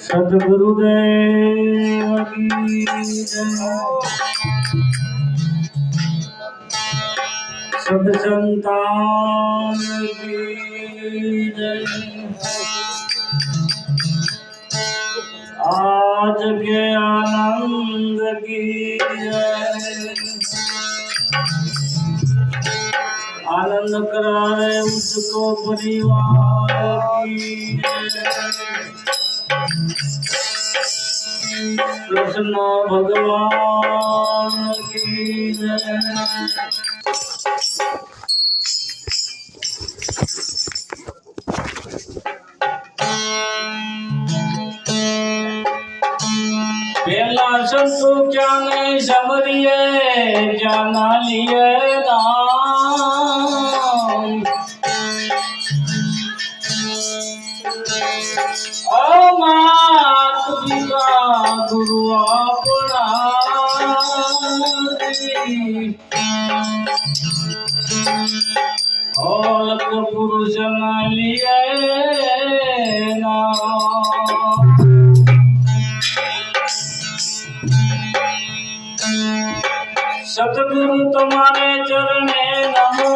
सद्गुरुदेव की जय, सद्संतान की जय। आज के आनंद की जय, आनंद कराए उसको परिवार की जय। कृष्ण भगवान की जय। पहला संतु क्या नहीं समरिए जाना लिए नाम, मात पिता गुरु अपना औलक पुरुष न लिए नाम। सतगुरु तुम्हारे चरणे नमो,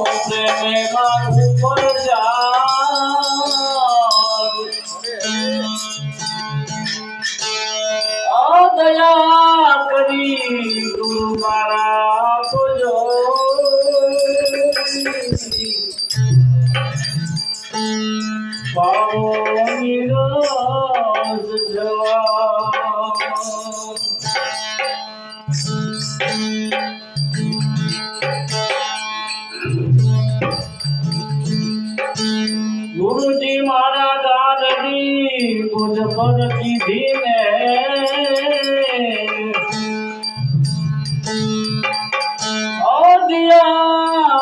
प्रेम का ऊपर जा दया करी गुरु मारा पुजो। पाओ निराश गुरु जी मारा दादी बुझ पर की दिया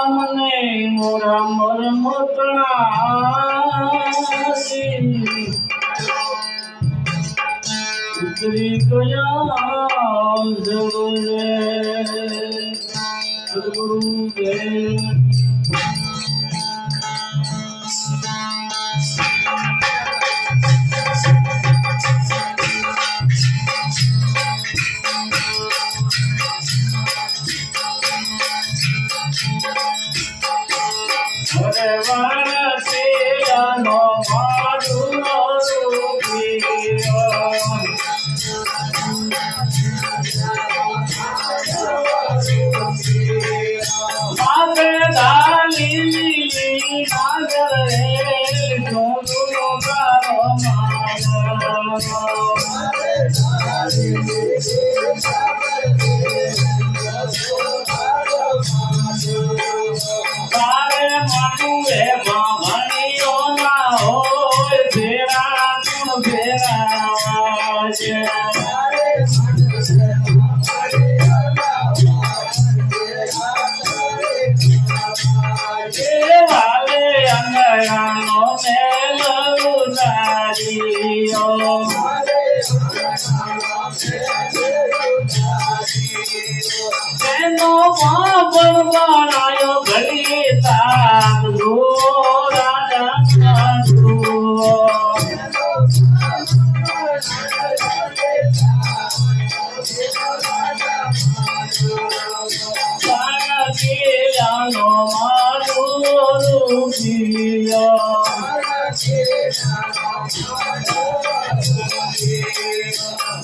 मने मोरा मर मतना उतरी गया सद्गुरुदेव।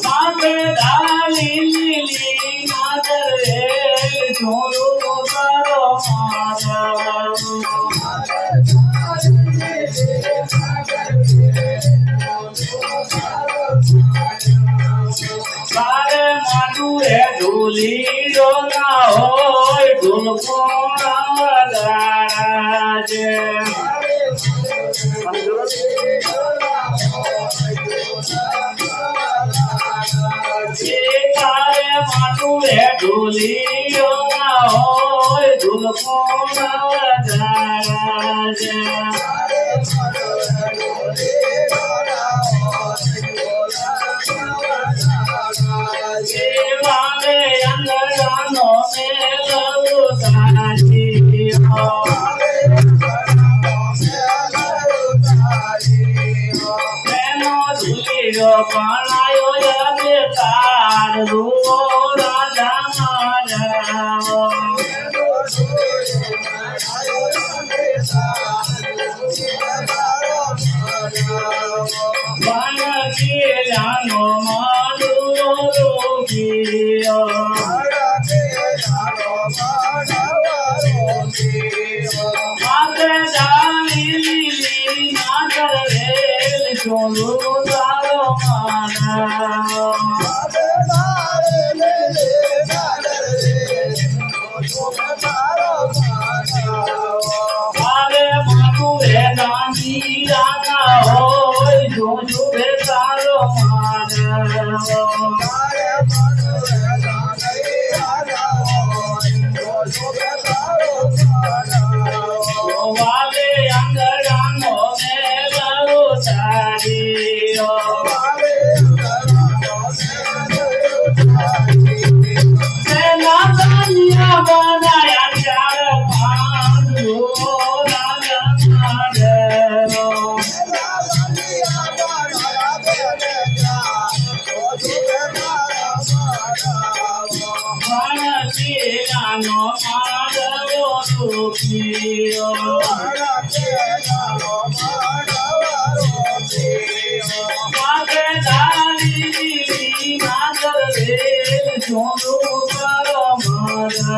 माते डाली लीली नादर એ ઢોલીઓ ના હોય ઢોલ કોણ વગાડે તારે માનું એ ઢોલીઓ ના હોય ઢોલ કોણ વગાડે વાલે અંગડાનો મેલો તાજી મેનો ધુલીરો પણાયો રે તાર રૂઓ રાજા મારા Banakilano Madhurogiyo Madhadalili Madhavel Joludaro Mana Ave Madhu Vedani Rana Hoy Joju Vedaro Mana Vale Angarano Melo Tadiyo Sena Tanya Banaya Jara Pandu Raja Madero Banakilano Madhurogiyo Madhadalili Madhavel Joludaro Mana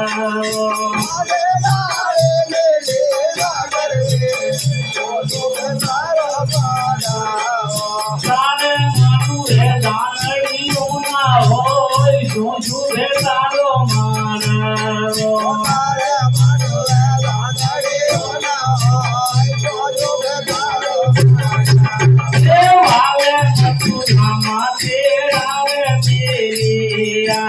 Sare Madhu Vedaniyo na hoy Joju Vedaro Mana Devale Madhu Rama Terare Piriya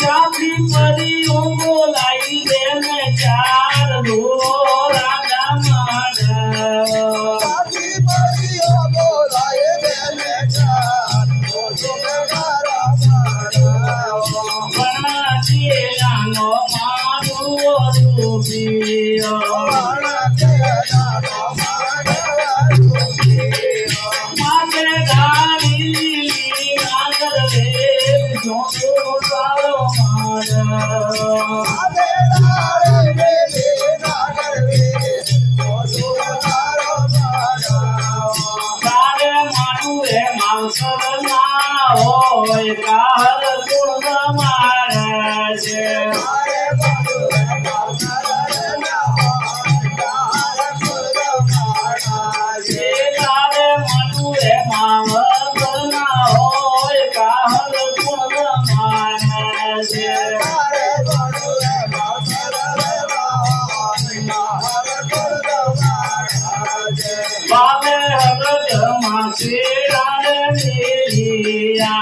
Jati Pari Umbolai Dene Char Duro Raja Madhav Banakilano Madhurogiyo Madhadalili Madhavel Joludaro Mana Sare Madhu Mansar na hoy kahar gun marje Sare Madhu Mansar na hoy kahar gun marje Bale Harat Masirane Niliya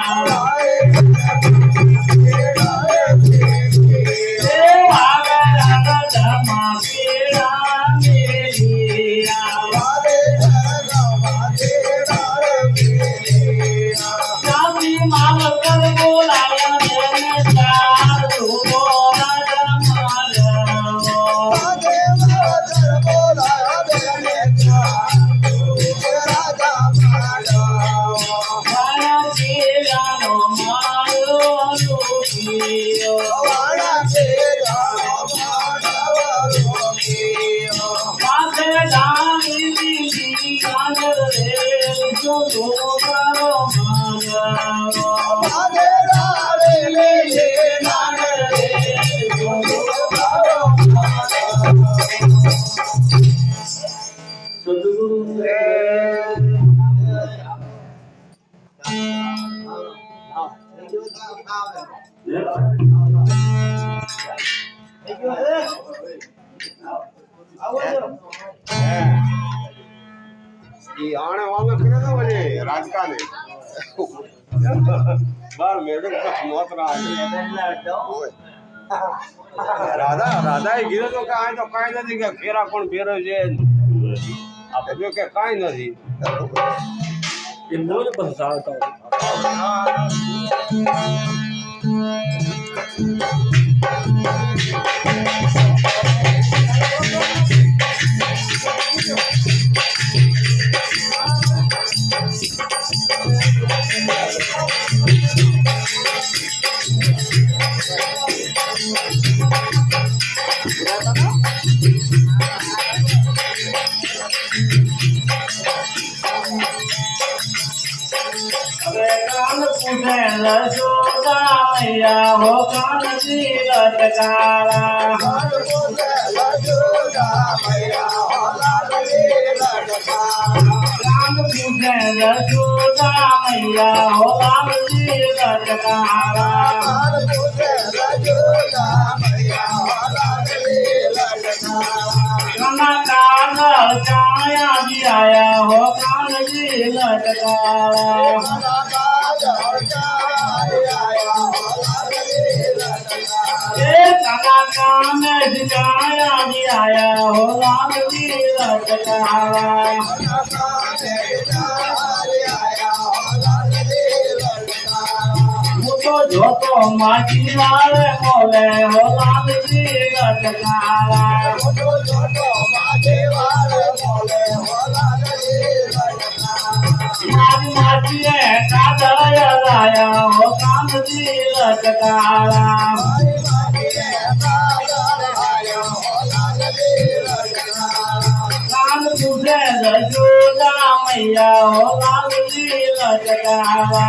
Bale Harat Masirane Niliya Jati Malakar Bolaya Dene Char Duro Raja Banakilano Madhurogiyo Madhadalili Madhavel Joludaro Mana आने वाला करे ना मुझे राजका ने बार मेरे को मौत रहा है राधा राधा ही गिरे तो काई नहीं के फेरा कोण फेरो जे आप जो के काई नहीं ये मोर पर सालता यशोदा मैया हो कान जी लटकारा कान पूछे यशोदा मैया हो कान जी लटकारा काना कान छाया जी आया हो कान जी लटकारा काना कान छाया जी आया हो लाल जी लटकारा जो तो माटी लाल मोले हो लाल जी लटकारा माटी कादर लाया हो कान जी लटकारा कान पूछे यशोदा मैया हो लाल जी लटकारा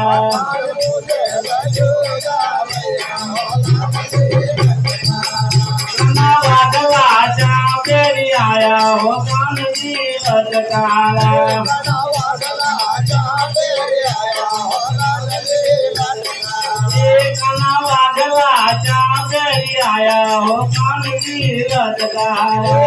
वागला चापेरी आया हो कान जी लटकारा काना वागला चापेरी आया हो कान जी लटकारा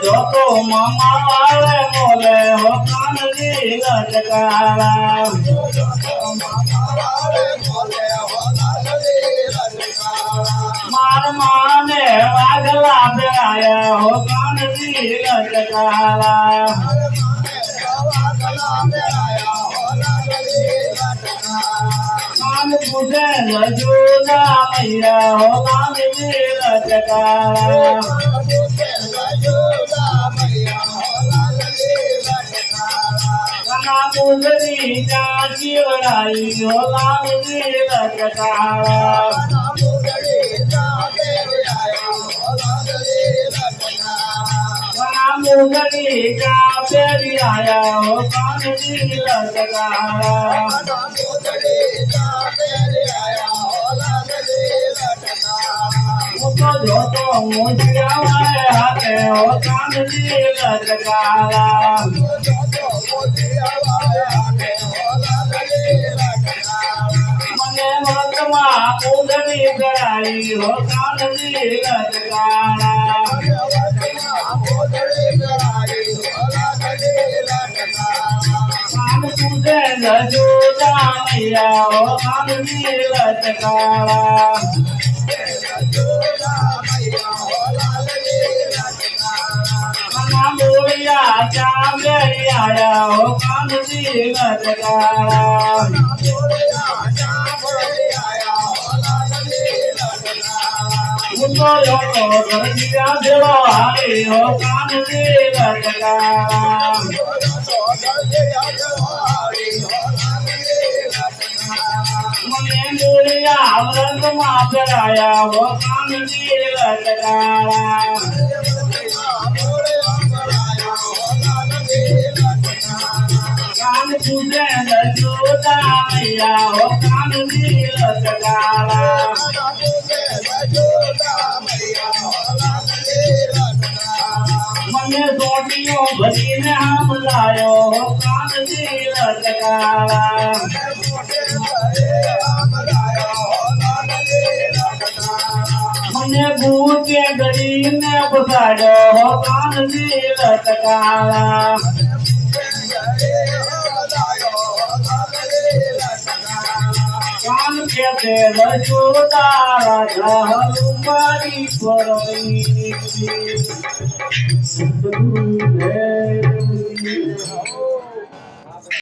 जो तो मामा वाले मोले हो कान जी लटकारा मार माने वागला आया हो कान जी लटकारा कान पूछे यशोदा मैया हो कान जी लटकारा काना मुंदरी चाची बड़ाई हो लाल जी लटकारा काना मुंदरी चापेरी आया हो कान जी लटकारा जो तो मुझिया वाले हाथे हो कान जी लटकारा मने मतमा मुंदरी गराई हो कान जी लटकारा कान पूछे यशोदा मैया हो कान जी लटकारा बोलिया चांदेरी आया हो कान जी लटकारा मुझको यो तो गलिया दिलवारी हो कान जी लटकारा मने बोलिया अमृत मातर आया हो कान जी लटकारा कान पूछे यशोदा मैया हो कान जी लटकारा मने सोटियों ભરીને હમલાયો કાનજી લટકાળા મને ભૂતે કરીને બગાડ્યો કાનજી લટકાળા કાન કે તે રજો તારા જહલ મારી પરણી